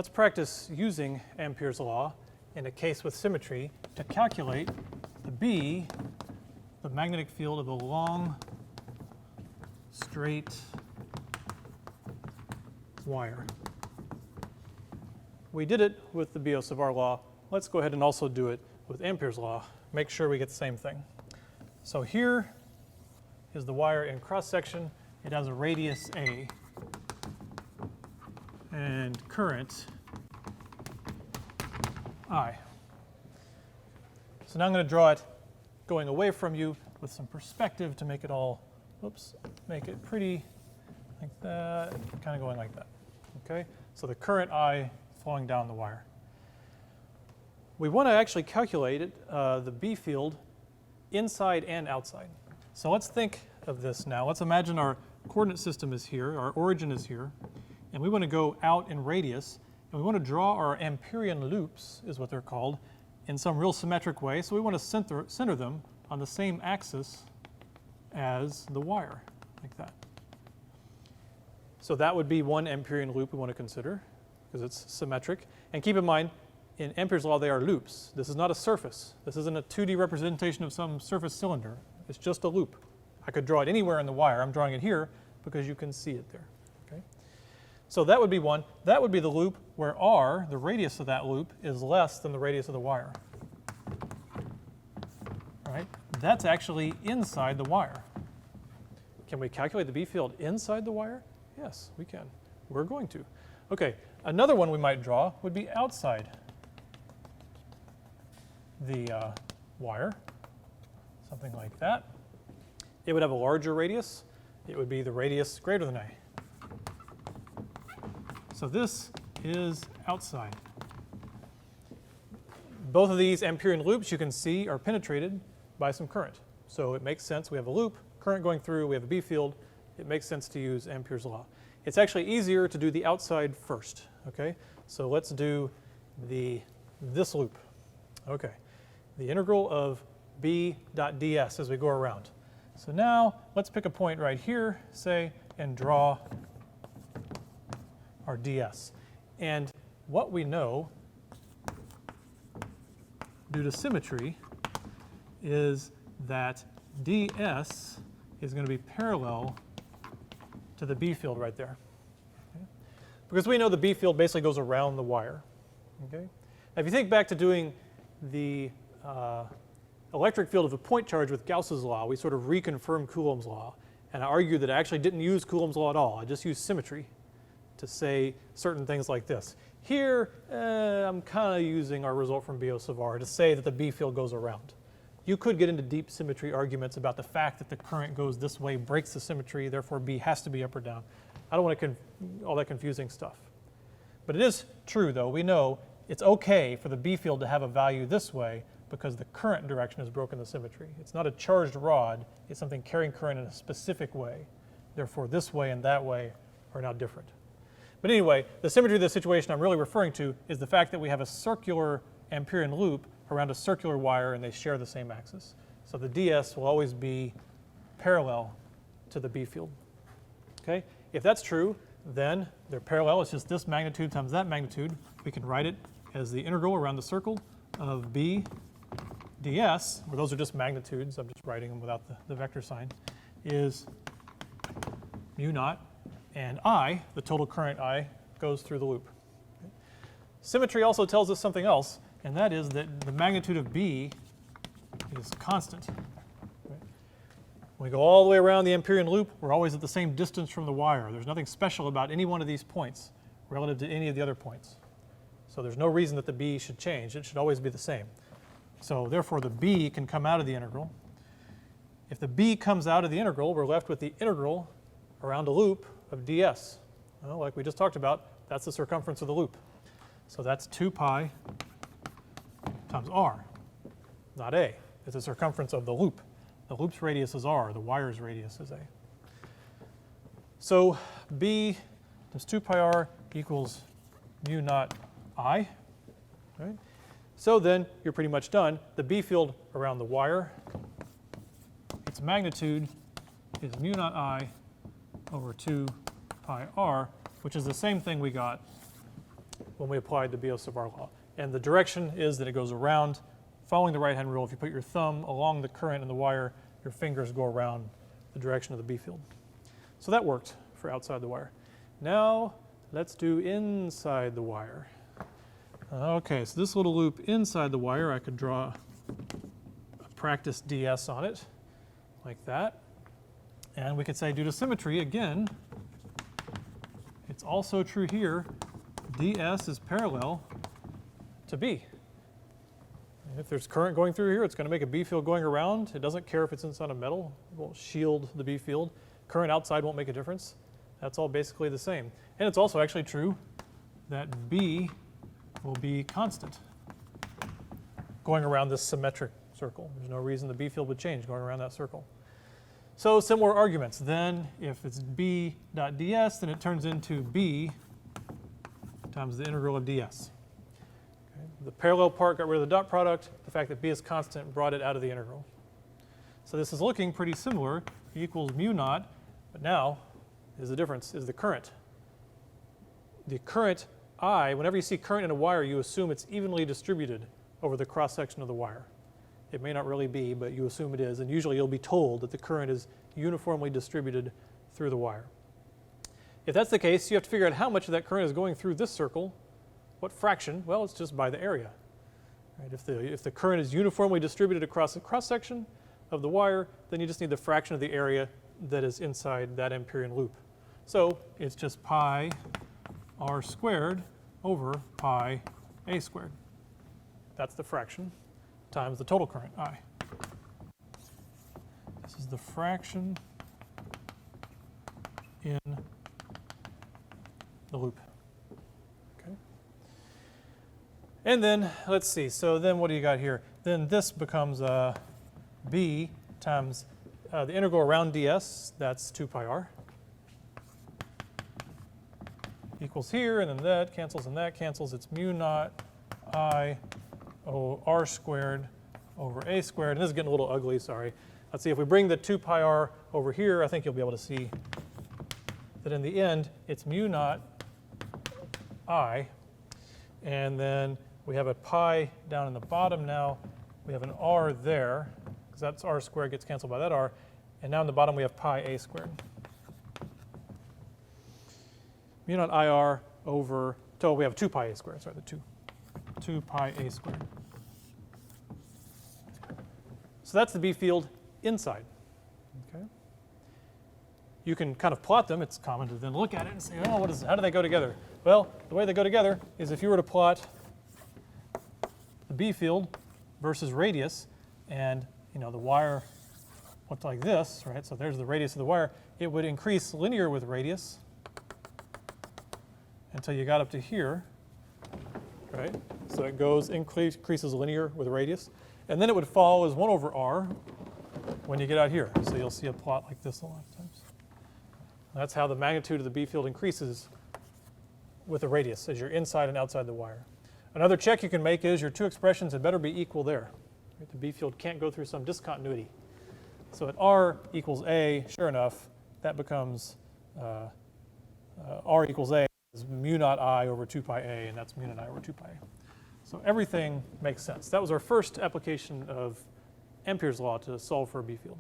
let's practice using Ampere's law in a case with symmetry to calculate the B, the magnetic field of a long, straight wire. We did it with the Biot-Savart law. Let's go ahead and also do it with Ampere's law. Make sure we get the same thing. So here is the wire in cross-section. It has a radius A and current I. So now I'm going to draw it going away from you with some perspective to make it all, make it pretty like that, kind of going like that. Okay? So the current I flowing down the wire. We want to actually calculate it, the B field inside and outside. So let's think of this now. Let's imagine our coordinate system is here, our origin is here, and we want to go out in radius, and we want to draw our Amperian loops, is what they're called, in some real symmetric way. So we want to center them on the same axis as the wire, like that. So that would be one Amperian loop we want to consider, because it's symmetric. And keep in mind, in Ampere's law, they are loops. This is not a surface. This isn't a 2D representation of some surface cylinder. It's just a loop. I could draw it anywhere in the wire. I'm drawing it here because you can see it there. Okay? So that would be one. That would be the loop where R, the radius of that loop, is less than the radius of the wire. All right? That's actually inside the wire. Can we calculate the B field inside the wire? Yes, we can. We're going to. Okay, another one we might draw would be outside the wire, something like that. It would have a larger radius. It would be the radius greater than A. So this is outside. Both of these Amperian loops, you can see, are penetrated by some current. So it makes sense. We have a loop, current going through, we have a B field. It makes sense to use Ampere's law. It's actually easier to do the outside first. Okay? So let's do this loop. Okay. The integral of B dot ds as we go around. So now let's pick a point right here, say, and draw our ds. And what we know, due to symmetry, is that ds is going to be parallel to the B field right there. Okay? Because we know the B field basically goes around the wire. Okay? Now if you think back to doing the electric field of a point charge with Gauss's law, we sort of reconfirmed Coulomb's law. And I argued that I actually didn't use Coulomb's law at all. I just used symmetry to say certain things like this. Here, I'm kind of using our result from Biot-Savart to say that the B field goes around. You could get into deep symmetry arguments about the fact that the current goes this way, breaks the symmetry, therefore B has to be up or down. I don't want to all that confusing stuff. But it is true, though. We know it's okay for the B field to have a value this way because the current direction has broken the symmetry. It's not a charged rod. It's something carrying current in a specific way. Therefore, this way and that way are now different. But anyway, the symmetry of the situation I'm really referring to is the fact that we have a circular Amperian loop around a circular wire and they share the same axis. So the ds will always be parallel to the B field. Okay? If that's true, then they're parallel. It's just this magnitude times that magnitude. We can write it as the integral around the circle of B ds, where those are just magnitudes, I'm just writing them without the vector sign, is mu naught, and I, the total current I, goes through the loop. Okay. Symmetry also tells us something else, and that is that the magnitude of B is constant. Okay. When we go all the way around the Amperian loop, we're always at the same distance from the wire. There's nothing special about any one of these points relative to any of the other points. So there's no reason that the B should change. It should always be the same. So therefore, the B can come out of the integral. If the B comes out of the integral, we're left with the integral around a loop of ds. Well, like we just talked about, that's the circumference of the loop. So that's 2 pi times r, not a. It's the circumference of the loop. The loop's radius is r. The wire's radius is a. So B times 2 pi r equals mu naught I. Right? So then you're pretty much done. The B field around the wire, its magnitude is mu naught I over 2 pi r, which is the same thing we got when we applied the Biot Savart law. And the direction is that it goes around, following the right-hand rule. If you put your thumb along the current in the wire, your fingers go around the direction of the B field. So that worked for outside the wire. Now let's do inside the wire. Okay, so this little loop inside the wire, I could draw a practice ds on it, like that. And we could say, due to symmetry, again, it's also true here, ds is parallel to B. If there's current going through here, it's going to make a B field going around. It doesn't care if it's inside a metal. It won't shield the B field. Current outside won't make a difference. That's all basically the same. And it's also actually true that B will be constant going around this symmetric circle. There's no reason the B field would change going around that circle. So similar arguments. Then if it's B dot ds, then it turns into B times the integral of ds. Okay. The parallel part got rid of the dot product. The fact that B is constant brought it out of the integral. So this is looking pretty similar. E equals mu naught, but now is the difference, is the current. The current I, whenever you see current in a wire, you assume it's evenly distributed over the cross-section of the wire. It may not really be, but you assume it is, and usually you'll be told that the current is uniformly distributed through the wire. If that's the case, you have to figure out how much of that current is going through this circle. What fraction? Well, it's just by the area. Right? If the current is uniformly distributed across the cross-section of the wire, then you just need the fraction of the area that is inside that Amperian loop. So it's just pi r squared over pi a squared. That's the fraction times the total current, I. This is the fraction in the loop. Okay. And then, let's see, so then what do you got here? Then this becomes B times the integral around ds, that's 2 pi r, equals here, and then that cancels and that cancels. It's mu naught I r squared over a squared. And this is getting a little ugly, sorry. Let's see, if we bring the 2 pi r over here, I think you'll be able to see that in the end, it's mu naught I. And then we have a pi down in the bottom now. We have an r there, because that's r squared gets canceled by that r. And now in the bottom, we have pi a squared. Mu naught IR over, so we have 2 pi a squared, sorry, the 2 pi a squared. So that's the B field inside. Okay. You can kind of plot them. It's common to then look at it and say, oh, how do they go together? Well, the way they go together is if you were to plot the B field versus radius, and the wire looked like this, right? So there's the radius of the wire. It would increase linear with radius until you got up to here, right? So it increases linear with radius. And then it would fall as 1 over r when you get out here. So you'll see a plot like this a lot of times. That's how the magnitude of the B field increases with the radius as you're inside and outside the wire. Another check you can make is your two expressions had better be equal there. Right? The B field can't go through some discontinuity. So at r equals a, sure enough, that becomes r equals a is mu naught I over 2 pi a, and that's mu naught I over 2 pi a. So everything makes sense. That was our first application of Ampere's law to solve for a B field.